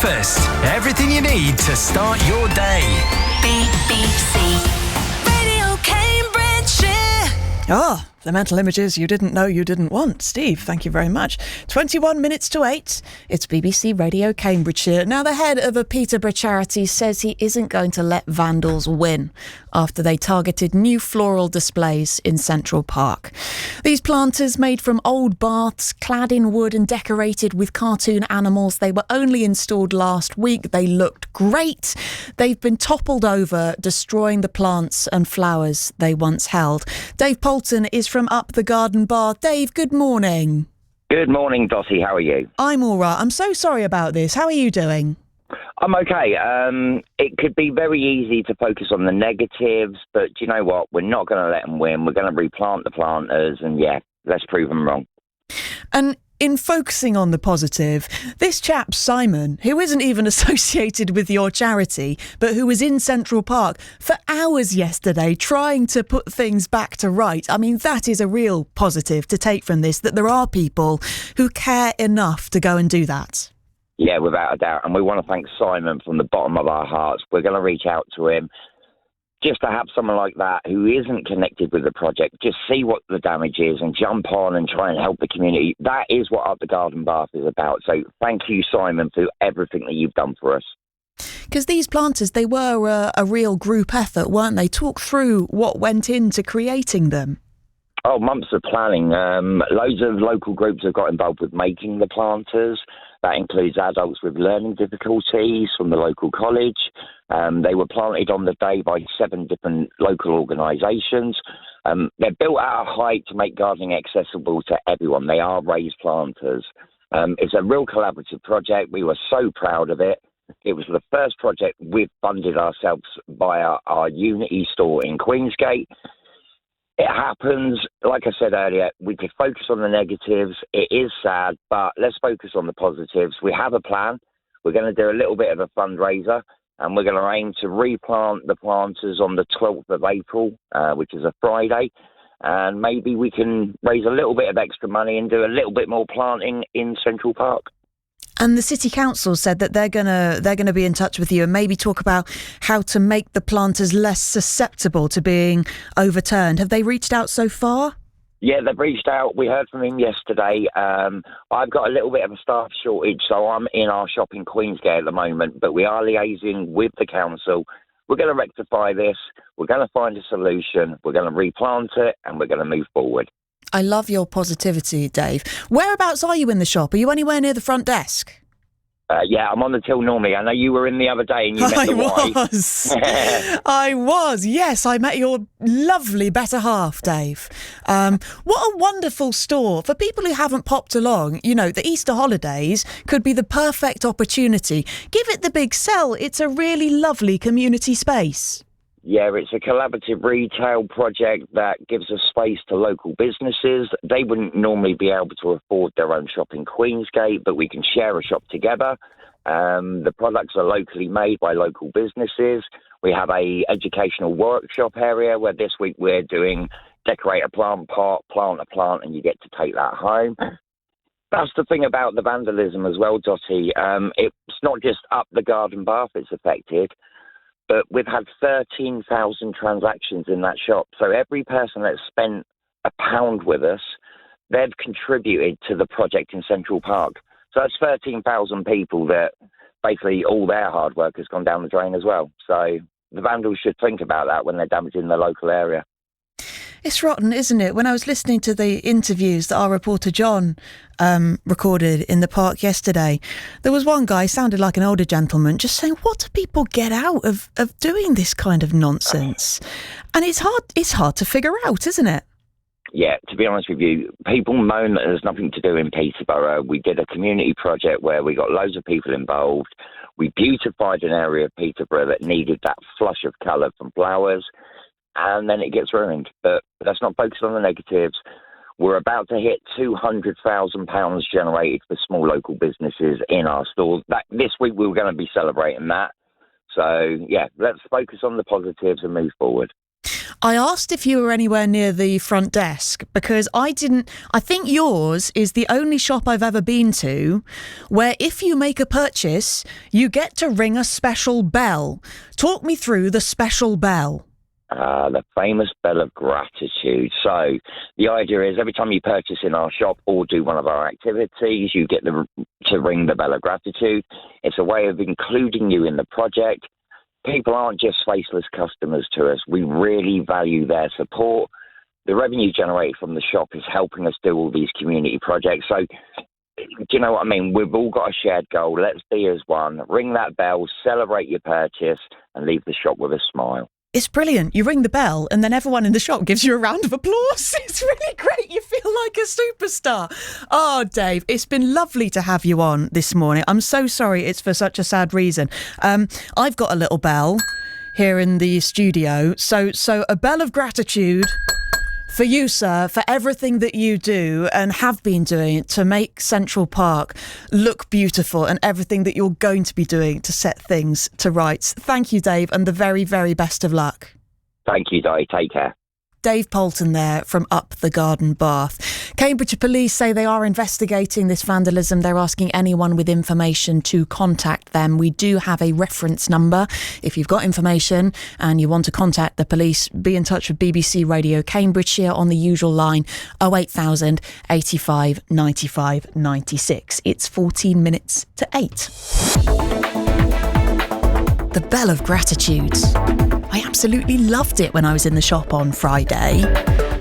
breakfast. Everything you need to start your day. BBC Radio Cambridgeshire. Oh, the mental images you didn't know you didn't want. Steve, thank you very much. 21 minutes to 8. It's BBC Radio Cambridgeshire. Now, the head of a Peterborough charity says he isn't going to let vandals win after they targeted new floral displays in Central Park. These planters made from old baths, clad in wood and decorated with cartoon animals. They were only installed last week. They looked great. They've been toppled over, destroying the plants and flowers they once held. Dave Poulton is from Up the Garden Bar. Dave, good morning. Good morning, Dotty. How are you? I'm all right. I'm so sorry about this. How are you doing? I'm okay. It could be very easy to focus on the negatives, but do you know what? We're not going to let them win. We're going to replant the planters, and let's prove them wrong. And in focusing on the positive, this chap, Simon, who isn't even associated with your charity, but who was in Central Park for hours yesterday trying to put things back to right. I mean, that is a real positive to take from this, that there are people who care enough to go and do that. Yeah, without a doubt. And we want to thank Simon from the bottom of our hearts. We're going to reach out to him. Just to have someone like that who isn't connected with the project, just see what the damage is and jump on and try and help the community. That is what Up the Garden Bath is about. So thank you, Simon, for everything that you've done for us. Because these planters, they were a real group effort, weren't they? Talk through what went into creating them. Oh, months of planning. Loads of local groups have got involved with making the planters. That includes adults with learning difficulties from the local college. They were planted on the day by 7 different local organisations. They're built at a height to make gardening accessible to everyone. They are raised planters. It's a real collaborative project. We were so proud of it. It was the first project we've funded ourselves via our Unity store in Queensgate. It happens, like I said earlier, we could focus on the negatives. It is sad, but let's focus on the positives. We have a plan. We're going to do a little bit of a fundraiser, and we're going to aim to replant the planters on the 12th of April, which is a Friday. And maybe we can raise a little bit of extra money and do a little bit more planting in Central Park. And the City Council said that they're gonna be in touch with you and maybe talk about how to make the planters less susceptible to being overturned. Have they reached out so far? Yeah, they've reached out. We heard from him yesterday. I've got a little bit of a staff shortage, so I'm in our shop in Queensgate at the moment, but we are liaising with the council. We're going to rectify this. We're going to find a solution. We're going to replant it, and we're going to move forward. I love your positivity, Dave. Whereabouts are you in the shop? Are you anywhere near the front desk? Yeah, I'm on the till normally. I know you were in the other day and you met the wife. I was. Yes, I met your lovely better half, Dave. What a wonderful store. For people who haven't popped along, you know, the Easter holidays could be the perfect opportunity. Give it the big sell. It's a really lovely community space. Yeah, it's a collaborative retail project that gives a space to local businesses. They wouldn't normally be able to afford their own shop in Queensgate, but we can share a shop together. The products are locally made by local businesses. We have a educational workshop area where this week we're doing decorate a plant pot, plant a plant, and you get to take that home. That's the thing about the vandalism as well, Dotty. It's not just Up the Garden Bath it's affected. But we've had 13,000 transactions in that shop. So every person that's spent £1 with us, they've contributed to the project in Central Park. So that's 13,000 people that basically all their hard work has gone down the drain as well. So the vandals should think about that when they're damaging the local area. It's rotten, isn't it? When I was listening to the interviews that our reporter John recorded in the park yesterday, there was one guy, sounded like an older gentleman, just saying, what do people get out of doing this kind of nonsense? And it's hard to figure out, isn't it? Yeah, to be honest with you, people moan that there's nothing to do in Peterborough. We did a community project where we got loads of people involved. We beautified an area of Peterborough that needed that flush of colour from flowers. And then it gets ruined. But let's not focus on the negatives. We're about to hit £200,000 generated for small local businesses in our stores. This week we were going to be celebrating that. So, yeah, let's focus on the positives and move forward. I asked if you were anywhere near the front desk because I think yours is the only shop I've ever been to where if you make a purchase, you get to ring a special bell. Talk me through the special bell. The famous bell of gratitude. So the idea is every time you purchase in our shop or do one of our activities, you get to ring the bell of gratitude. It's a way of including you in the project. People aren't just faceless customers to us. We really value their support. The revenue generated from the shop is helping us do all these community projects. So, do you know what I mean? We've all got a shared goal. Let's be as one. Ring that bell, celebrate your purchase, and leave the shop with a smile. It's brilliant. You ring the bell and then everyone in the shop gives you a round of applause. It's really great. You feel like a superstar. Oh, Dave, it's been lovely to have you on this morning. I'm so sorry it's for such a sad reason. I've got a little bell here in the studio. So a bell of gratitude for you, sir, for everything that you do and have been doing to make Central Park look beautiful and everything that you're going to be doing to set things to rights. Thank you, Dave, and the very, very best of luck. Thank you, Dotty. Take care. Dave Poulton there from Up the Garden Bath. Cambridgeshire police say they are investigating this vandalism. They're asking anyone with information to contact them. We do have a reference number. If you've got information and you want to contact the police, be in touch with BBC Radio Cambridgeshire on the usual line 08000 85 95 96. It's 14 minutes to 8. The bell of gratitude. I absolutely loved it when I was in the shop on Friday.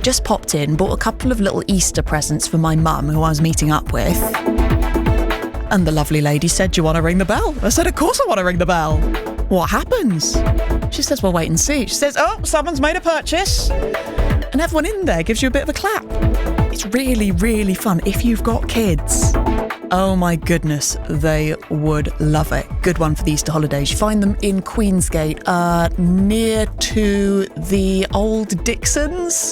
Just popped in, bought a couple of little Easter presents for my mum, who I was meeting up with. And the lovely lady said, "Do you want to ring the bell?" I said, "Of course I want to ring the bell." "What happens?" She says, "Well, wait and see." She says, "Oh, someone's made a purchase." And everyone in there gives you a bit of a clap. It's really, really fun if you've got kids. Oh my goodness, they would love it. Good one for the Easter holidays. You find them in Queensgate, near to the old Dixons.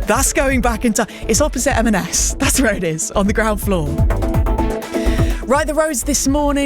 That's going back into... It's opposite M&S. That's where it is, on the ground floor. Right, the roads this morning.